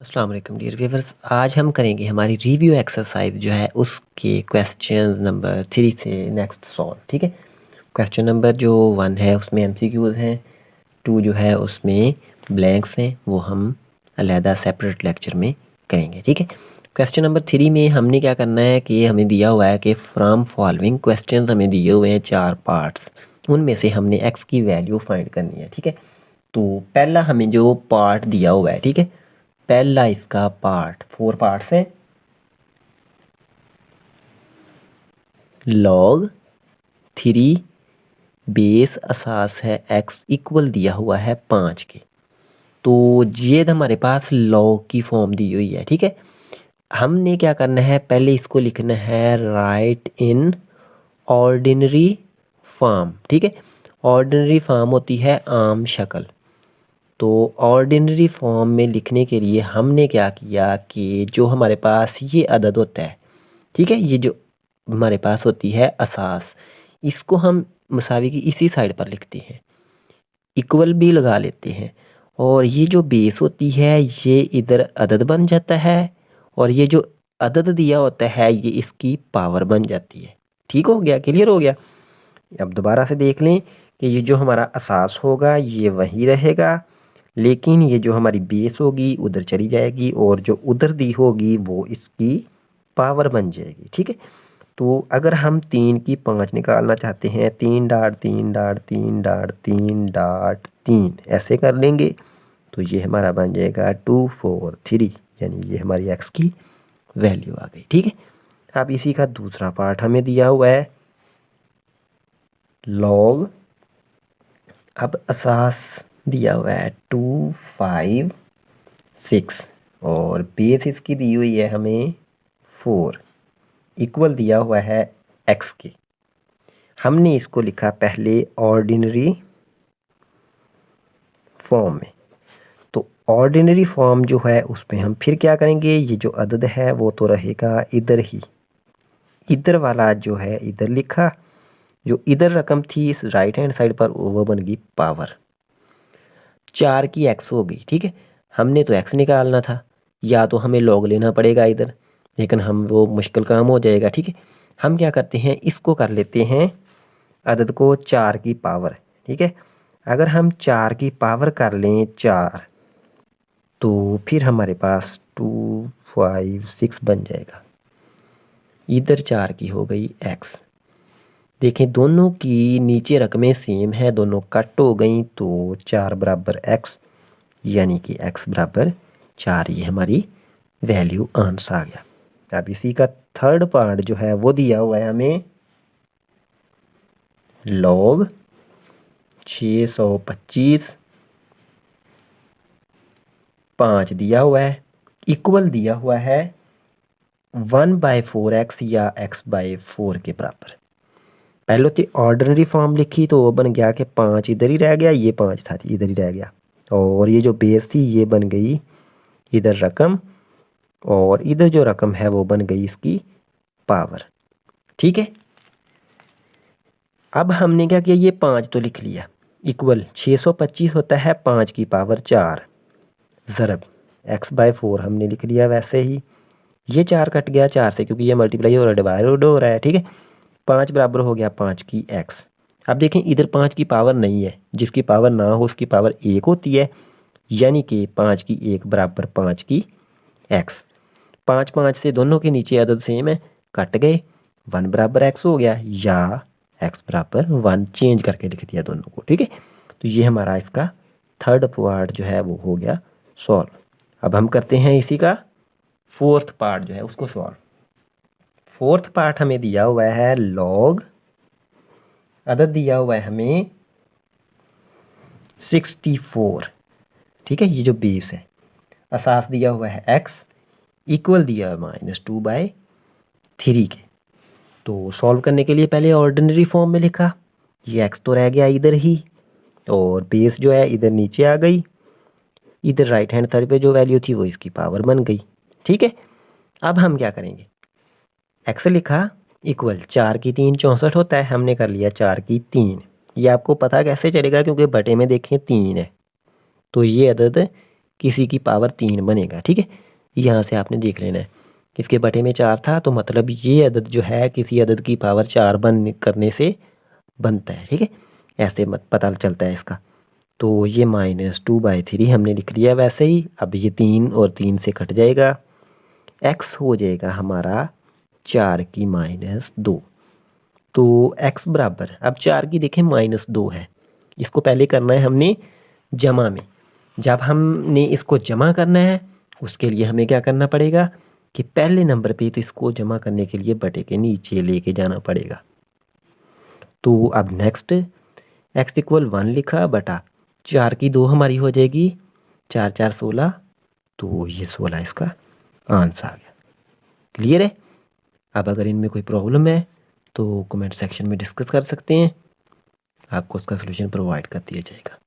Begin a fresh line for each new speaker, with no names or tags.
अस्सलाम वालेकुम dear viewers. आज हम करेंगे हमारी रिव्यू एक्सरसाइज जो है उसके क्वेश्चन नंबर 3 से नेक्स्ट सॉल्व। ठीक है, क्वेश्चन नंबर जो 1 है उसमें एमसीक्यूज हैं, 2 जो है उसमें ब्लैंक्स हैं, वो हम अलहदा सेपरेट लेक्चर में करेंगे। ठीक है, क्वेश्चन नंबर 3 में हमने क्या करना है कि हमें दिया हुआ है कि फ्रॉम फॉलोइंग क्वेश्चन हमें दिए हुए हैं 4 पार्ट्स, उनमें से हमने एक्स की वैल्यू फाइंड करनी है। ठीक है, तो पहला हमें जो पार्ट दिया हुआ है, ठीक है, पहला इसका पार्ट 4 पार्ट्स हैं। log 3 बेस असास है x इक्वल दिया हुआ है 5 के। तो ये हमारे पास log की फॉर्म दी हुई है। ठीक है, हमने क्या करना है, पहले इसको लिखना है राइट इन ऑर्डिनरी फॉर्म। ठीक है, ऑर्डिनरी फॉर्म होती है आम शक्ल। तो ऑर्डिनरी फॉर्म में लिखने के लिए हमने क्या किया कि जो हमारे पास ये अदद होता है, ठीक है, ये जो हमारे पास होती है असास, इसको हम मसावी की इसी साइड पर लिखते हैं, इक्वल भी लगा लेते हैं, और ये जो बेस होती है ये इधर अदद बन जाता है, और ये जो अदद दिया होता है ये इसकी पावर बन जाती है। ठीक हो गया, क्लियर हो गया। अब दोबारा से देख लें कि ये जो हमारा असास होगा ये वही रहेगा, लेकिन ये जो हमारी बेस होगी उधर चली जाएगी, और जो उधर दी होगी वो इसकी पावर बन जाएगी। ठीक है, तो अगर हम 3 की 5 निकालना चाहते हैं, 3.3.3.3.3 ऐसे कर लेंगे, तो ये हमारा बन जाएगा 243, यानी ये हमारी एक्स की वैल्यू आ गई। ठीक है, अब इसी का दूसरा पार्ट हमें दिया हुआ है log, अब असास दिया हुआ है 256, और बेस इसकी दी हुई है हमें 4, इक्वल दिया हुआ है x के। हमने इसको लिखा पहले ऑर्डिनरी फॉर्म में, तो ऑर्डिनरी फॉर्म जो है उसमें हम फिर क्या करेंगे, ये जो अदद है वो तो रहेगा इधर ही, इधर वाला जो है इधर लिखा, जो इधर रकम थी इस राइट हैंड साइड पर वो बन गई पावर, 4 की x हो गई। ठीक है, हमने तो x निकालना था, या तो हमें log लेना पड़ेगा इधर, लेकिन हम वो मुश्किल काम हो जाएगा। ठीक है, हम क्या करते हैं, इसको कर लेते हैं अदद को 4 की पावर। ठीक है, अगर हम 4 की पावर कर लें 4, तो फिर हमारे पास 256 बन जाएगा, इधर 4 की हो गई x। देखें दोनों की नीचे रकमें सेम है, दोनों कट हो गई, तो 4 बराबर x, यानी कि x बराबर 4, ये हमारी वैल्यू आंसर आ गया। अब इसी का थर्ड पार्ट जो है वो दिया हुआ है हमें log 625 5 दिया हुआ है, इक्वल दिया हुआ है 1/4x या x/4 के बराबर। पहले होती ऑर्डिनरी फॉर्म लिखी तो वो बन गया कि 5 इधर ही रह गया, ये 5 था इधर ही रह गया, और ये जो बेस थी ये बन गई इधर रकम, और इधर जो रकम है वो बन गई इसकी पावर। ठीक है, अब हमने क्या किया, ये 5 तो लिख लिया, इक्वल 625 होता है 5 की पावर 4, ज़रब x/4 हमने लिख लिया वैसे ही, ये 4 कट गया 4 से क्योंकि ये मल्टीप्लाई हो रहा है, डिवाइड हो रहा है। ठीक है, 5 बराबर हो गया 5 की x। अब देखें इधर 5 की पावर नहीं है, जिसकी पावर ना हो उसकी पावर 1 होती है, यानी कि 5 की 1 बराबर 5 की x। 5 5 से दोनों के नीचे अदद सेम है, कट गए, 1 बराबर x हो गया, या x बराबर 1 चेंज करके लिख दिया दोनों को। ठीक है, तो ये हमारा इसका थर्ड पार्ट जो है वो हो गया सॉल्व। अब हम करते हैं इसी का फोर्थ पार्ट जो है उसको सॉल्व। फोर्थ पार्ट हमें दिया हुआ है log, अदद दिया हुआ है हमें 64। ठीक है, ये जो बेस है, असास दिया हुआ है x, इक्वल दिया है -2/3 के। तो सॉल्व करने के लिए पहले ऑर्डिनरी फॉर्म में लिखा, ये x तो रह गया इधर ही, और बेस जो है इधर नीचे आ गई, इधर राइट हैंड साइड पे जो वैल्यू थी वो इसकी पावर बन गई। ठीक है, अब हम क्या करेंगे, x लिखा इक्वल 4 की 3 64 होता है, हमने कर लिया 4 की 3। ये आपको पता कैसे चलेगा, क्योंकि बटे में देखें 3 है, तो ये अदद किसी की पावर 3 बनेगा। ठीक है, यहाँ से आपने देख लेना है। किसके बटे में 4 था, तो मतलब ये अदद जो है किसी अदद की पावर 4 बन करने से बनता है। ठीक है, ऐसे मत पता चलता है इसका। तो ये -2/3 हमने लिख लिया वैसे ही। अब ये 3 और 3 से कट जाएगा, x हो जाएगा हमारा 4 की -2। तो x बराबर, अब 4 की देखें -2 है, इसको पहले करना है हमने जमा में। जब हमने इसको जमा करना है उसके लिए हमें क्या करना पड़ेगा कि पहले नंबर पे तो इसको जमा करने के लिए बटे के नीचे लेके जाना पड़ेगा। तो अब नेक्स्ट x = 1 लिखा बटा 4 की 2 हमारी हो जाएगी 4 4 16, तो ये 16 इसका आंसर आ गया। क्लियर है? अब अगर इनमें कोई प्रॉब्लम है तो कमेंट सेक्शन में डिस्कस कर सकते हैं, आपको उसका सलूशन प्रोवाइड कर दिया जाएगा।